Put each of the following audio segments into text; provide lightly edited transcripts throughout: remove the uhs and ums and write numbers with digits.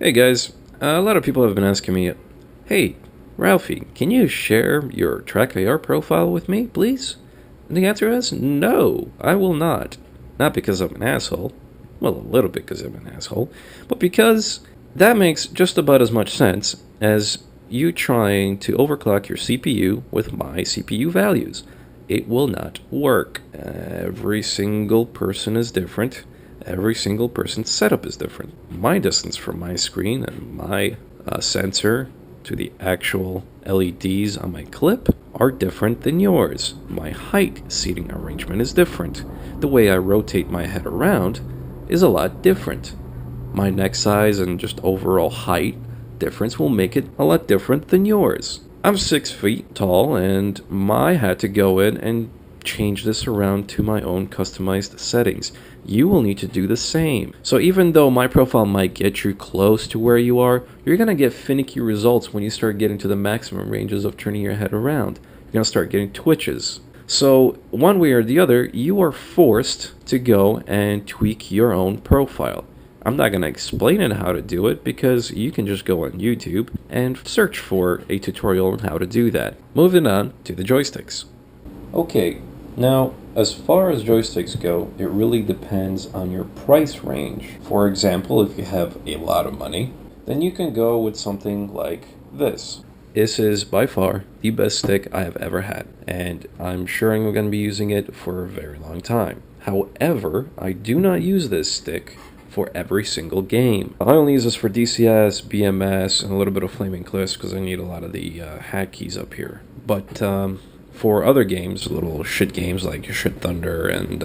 Hey guys, a lot of people have been asking me, hey, Ralfi, can you share your TrackVR profile with me, please? And the answer is no, I will not. Not because I'm an asshole, well, a little bit because I'm an asshole, but because that makes just about as much sense as you trying to overclock your CPU with my CPU values. It will not work. Every single person is different. Every single person's setup is different. My distance from my screen and my sensor to the actual LEDs on my clip are different than yours. My height seating arrangement is different. The way I rotate my head around is a lot different. My neck size and just overall height difference will make it a lot different than yours. I'm 6 feet tall, and I had to go in and change this around to my own customized settings. You will need to do the same. So even though my profile might get you close to where you are, you're going to get finicky results when you start getting to the maximum ranges of turning your head around. You're going to start getting twitches. So one way or the other, you are forced to go and tweak your own profile. I'm not going to explain it how to do it because you can just go on YouTube and search for a tutorial on how to do that. Moving on to the joysticks. Okay, now as far as joysticks go, it really depends on your price range. For example, if you have a lot of money, then you can go with something like this. This is by far the best stick I have ever had, and I'm sure I'm going to be using it for a very long time. However, I do not use this stick for every single game. I only use this for DCS, BMS, and a little bit of flaming cliffs because I need a lot of the hat keys up here. But for other games, little shit games like Shit Thunder and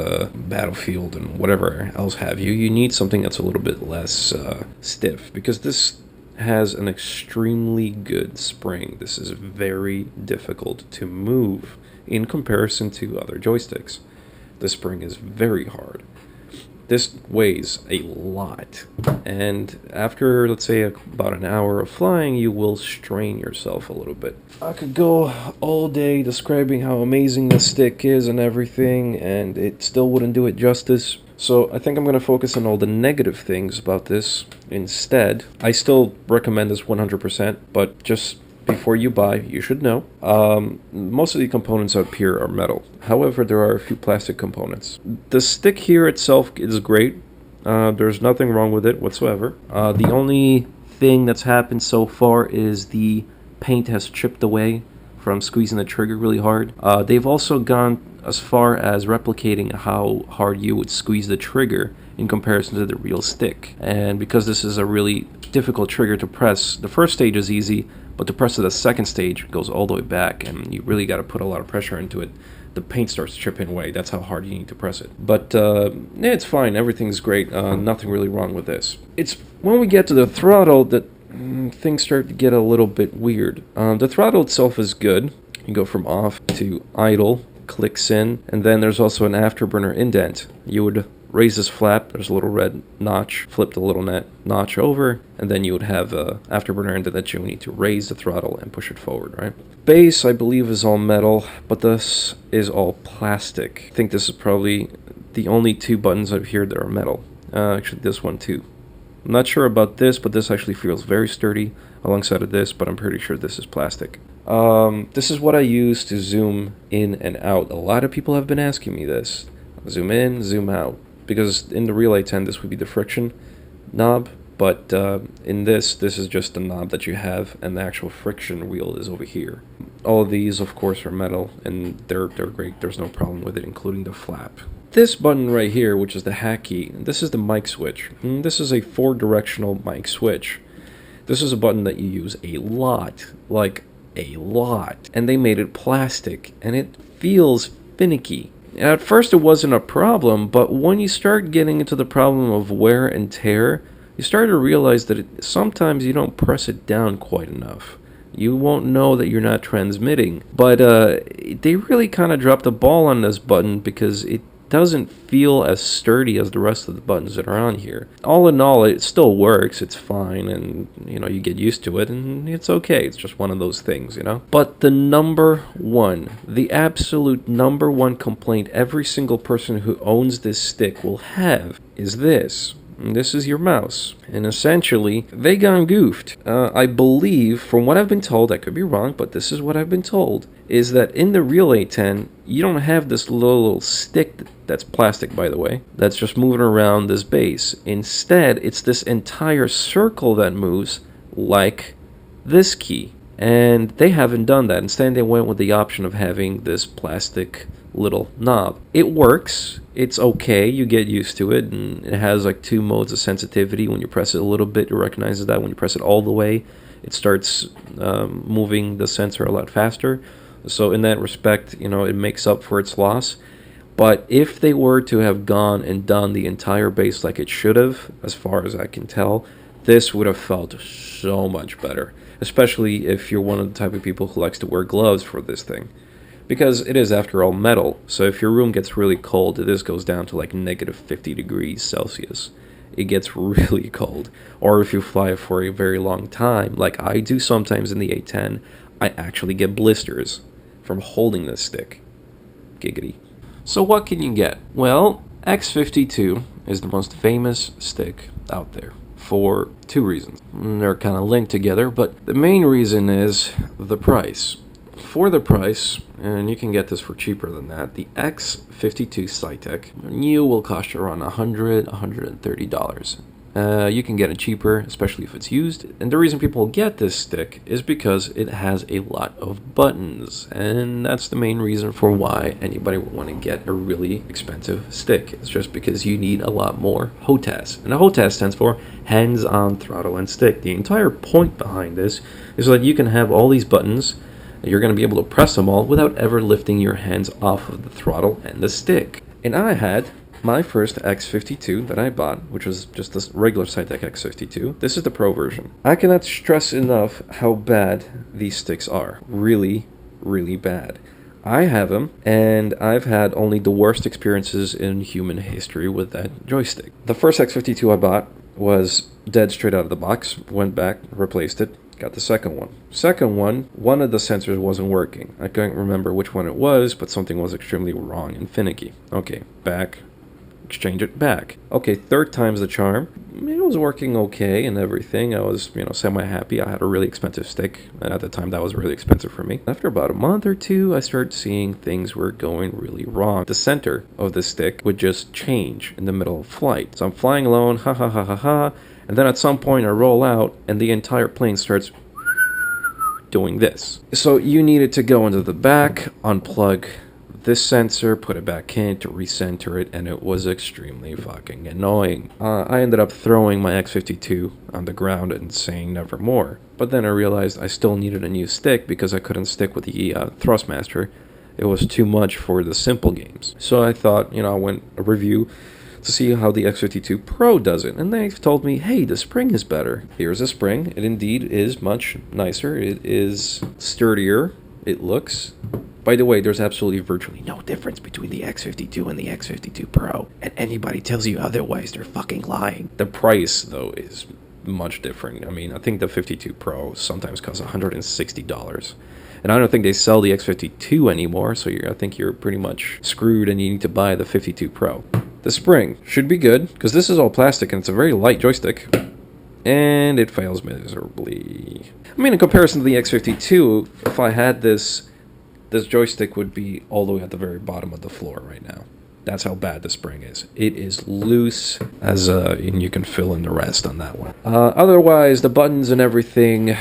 Battlefield and whatever else have you, you need something that's a little bit less stiff because this has an extremely good spring. This is very difficult to move in comparison to other joysticks. The spring is very hard. This weighs a lot, and after, let's say, about an hour of flying, you will strain yourself a little bit. I could go all day describing how amazing this stick is and everything, and it still wouldn't do it justice. So I think I'm going to focus on all the negative things about this instead. I still recommend this 100%, but just before you buy, you should know. Most of the components up here are metal. However, there are a few plastic components. The stick here itself is great. There's nothing wrong with it whatsoever. The only thing that's happened so far is the paint has chipped away from squeezing the trigger really hard. They've also gone as far as replicating how hard you would squeeze the trigger in comparison to the real stick. And because this is a really difficult trigger to press, the first stage is easy, but to press to the second stage goes all the way back, and you really got to put a lot of pressure into it. The paint starts chipping away. That's how hard you need to press it. But yeah, it's fine. Everything's great. Nothing really wrong with this. It's when we get to the throttle that things start to get a little bit weird. The throttle itself is good. You go from off to idle, clicks in, and then there's also an afterburner indent. You would raise this flap, there's a little red notch, flip the little notch over, and then you would have a afterburner indent that you need to raise the throttle and push it forward, right? Base, I believe, is all metal, but this is all plastic. I think this is probably the only two buttons up here that are metal. Actually, this one too. I'm not sure about this, but this actually feels very sturdy alongside of this, but I'm pretty sure this is plastic. This is what I use to zoom in and out. A lot of people have been asking me this. Zoom in, zoom out. Because in the Relay 10, this would be the friction knob, but in this is just the knob that you have, and the actual friction wheel is over here. All of these, of course, are metal, and they're great. There's no problem with it, including the flap. This button right here, which is the hat key, this is the mic switch. This is a 4-directional mic switch. This is a button that you use a lot, like a lot, and they made it plastic, and it feels finicky. At first it wasn't a problem, but when you start getting into the problem of wear and tear, you start to realize that sometimes you don't press it down quite enough. You won't know that you're not transmitting, but they really kind of dropped the ball on this button because it doesn't feel as sturdy as the rest of the buttons that are on here. All in all, it still works, it's fine, and you get used to it, and it's okay. It's just one of those things, But the the absolute number one complaint every single person who owns this stick will have is this. and this is your mouse. And essentially, they gone goofed. I believe, from what I've been told, I could be wrong, but this is what I've been told, is that in the real A10, you don't have this little stick that's plastic, by the way, that's just moving around this base. Instead, it's this entire circle that moves like this key. And they haven't done that. Instead, they went with the option of having this plastic little knob. It works. It's okay. You get used to it. And it has like 2 modes of sensitivity. When you press it a little bit, it recognizes that. When you press it all the way, it starts moving the sensor a lot faster. So in that respect, you know, it makes up for its loss. But if they were to have gone and done the entire base like it should have, as far as I can tell, this would have felt so much better. Especially if you're one of the type of people who likes to wear gloves for this thing. Because it is, after all, metal. So if your room gets really cold, this goes down to like negative 50 degrees Celsius. It gets really cold. Or if you fly for a very long time, like I do sometimes in the A10, I actually get blisters from holding this stick. Giggity. So what can you get? Well, X52 is the most famous stick out there. For 2 reasons. They're kind of linked together, but the main reason is the price. For the price, and you can get this for cheaper than that, the X52 Cytec new will cost you around $100, $130. You can get it cheaper, especially if it's used. And the reason people get this stick is because it has a lot of buttons. And that's the main reason for why anybody would want to get a really expensive stick. It's just because you need a lot more HOTAS. And a HOTAS stands for hands-on throttle and stick. The entire point behind this is so that you can have all these buttons. You're going to be able to press them all without ever lifting your hands off of the throttle and the stick. And I had my first X52 that I bought, which was just this regular Cytec X52. This is the Pro version. I cannot stress enough how bad these sticks are. Really, really bad. I have them, and I've had only the worst experiences in human history with that joystick. The first X52 I bought was dead straight out of the box. Went back, replaced it, got the second one. Second one of the sensors wasn't working. I couldn't remember which one it was, but something was extremely wrong and finicky. Okay, back. Exchange it back. Okay, third time's the charm. It was working okay and everything. I was, semi-happy. I had a really expensive stick, and at the time that was really expensive for me. After about a month or 2, I started seeing things were going really wrong. The center of the stick would just change in the middle of flight. So I'm flying alone, ha ha ha ha ha, and then at some point I roll out, and the entire plane starts doing this. So you needed to go into the back, unplug this sensor, put it back in to recenter it, and it was extremely fucking annoying. I ended up throwing my X52 on the ground and saying never more. But then I realized I still needed a new stick because I couldn't stick with the THRUSTMASTER. It was too much for the simple games. So I thought, I went a review to see how the X52 Pro does it, and they've told me, hey, the spring is better. Here's a spring. It indeed is much nicer. It is sturdier. It looks. By the way, there's absolutely virtually no difference between the X52 and the X52 Pro. And anybody tells you otherwise, they're fucking lying. The price, though, is much different. I mean, I think the 52 Pro sometimes costs $160. And I don't think they sell the X52 anymore, so I think you're pretty much screwed and you need to buy the 52 Pro. The spring should be good, because this is all plastic and it's a very light joystick. And it fails miserably. I mean, in comparison to the X52, if I had this joystick would be all the way at the very bottom of the floor right now. That's how bad the spring is. It is loose, and you can fill in the rest on that one. Otherwise, the buttons and everything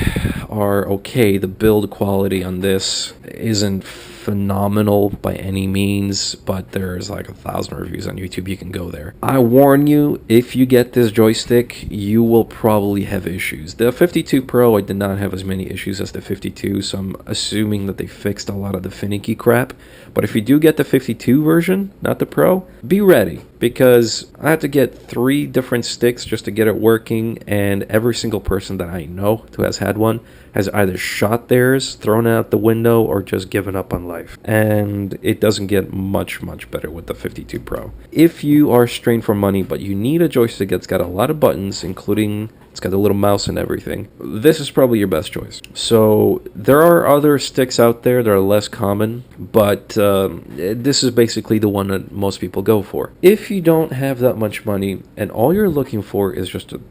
are okay. The build quality on this isn't phenomenal by any means, but there's like 1,000 reviews on YouTube. You can go there. I warn you, if you get this joystick, you will probably have issues. The 52 Pro, I did not have as many issues as the 52, so I'm assuming that they fixed a lot of the finicky crap. But if you do get the 52 version, not the Pro, be ready, because I had to get 3 different sticks just to get it working, and every single person that I know who has had one has either shot theirs, thrown it out the window, or just given up on life. And it doesn't get much better with the 52 Pro. If you are strained for money, but you need a joystick that's got a lot of buttons, including it's got a little mouse and everything, this is probably your best choice. So there are other sticks out there that are less common, but this is basically the one that most people go for. If If you don't have that much money and all you're looking for is just a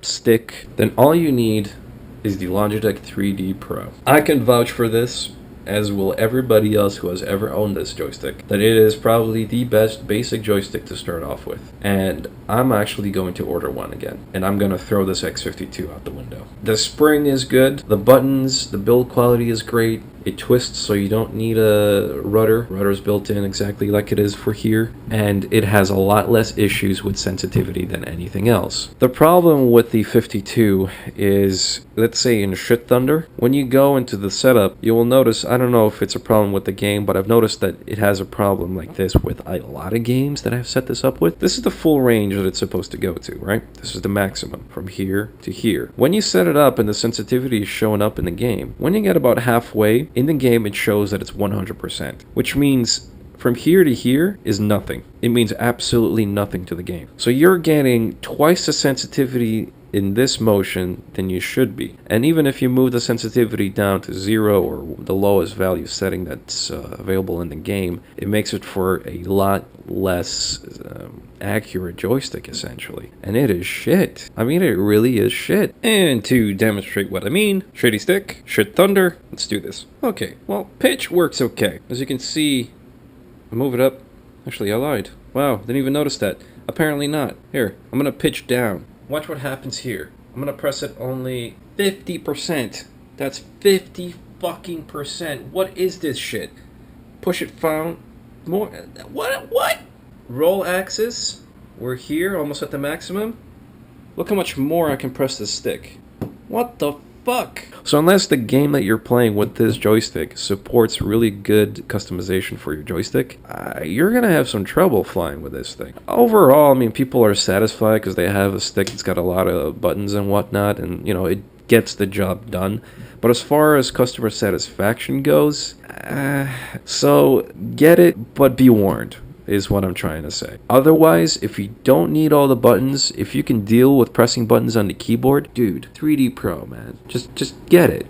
stick, then all you need is the Logitech 3D Pro. I can vouch for this, as will everybody else who has ever owned this joystick, that it is probably the best basic joystick to start off with. And I'm actually going to order one again, and I'm going to throw this X52 out the window. The spring is good, the buttons, the build quality is great. It twists so you don't need a rudder. Rudder's built in exactly like it is for here, and it has a lot less issues with sensitivity than anything else. The problem with the 52 is, let's say in Shit Thunder, when you go into the setup, you will notice, I don't know if it's a problem with the game, but I've noticed that it has a problem like this with a lot of games that I've set this up with. This is the full range that it's supposed to go to, right? This is the maximum, from here to here. When you set it up and the sensitivity is showing up in the game, when you get about halfway, in the game it shows that it's 100%, which means from here to here is nothing. It means absolutely nothing to the game. So you're getting twice the sensitivity in this motion than you should be. And even if you move the sensitivity down to 0 or the lowest value setting that's available in the game, it makes it for a lot less accurate joystick essentially. And it is shit. I mean, it really is shit. And to demonstrate what I mean, shitty stick, shit thunder, let's do this. Okay, well, pitch works okay. As you can see, I move it up. Actually, I lied. Wow, didn't even notice that. Apparently not. Here, I'm gonna pitch down. Watch what happens here. I'm gonna press it only 50%. That's 50 fucking percent. What is this shit? Push it down more. What? Roll axis. We're here, almost at the maximum. Look how much more I can press this stick. What the fuck? So unless the game that you're playing with this joystick supports really good customization for your joystick, you're gonna have some trouble flying with this thing. Overall, I mean, people are satisfied because they have a stick that's got a lot of buttons and whatnot, and you know, it gets the job done. But as far as customer satisfaction goes, so get it, but be warned, is what I'm trying to say. Otherwise, if you don't need all the buttons, if you can deal with pressing buttons on the keyboard, dude, 3D Pro, man, just get it.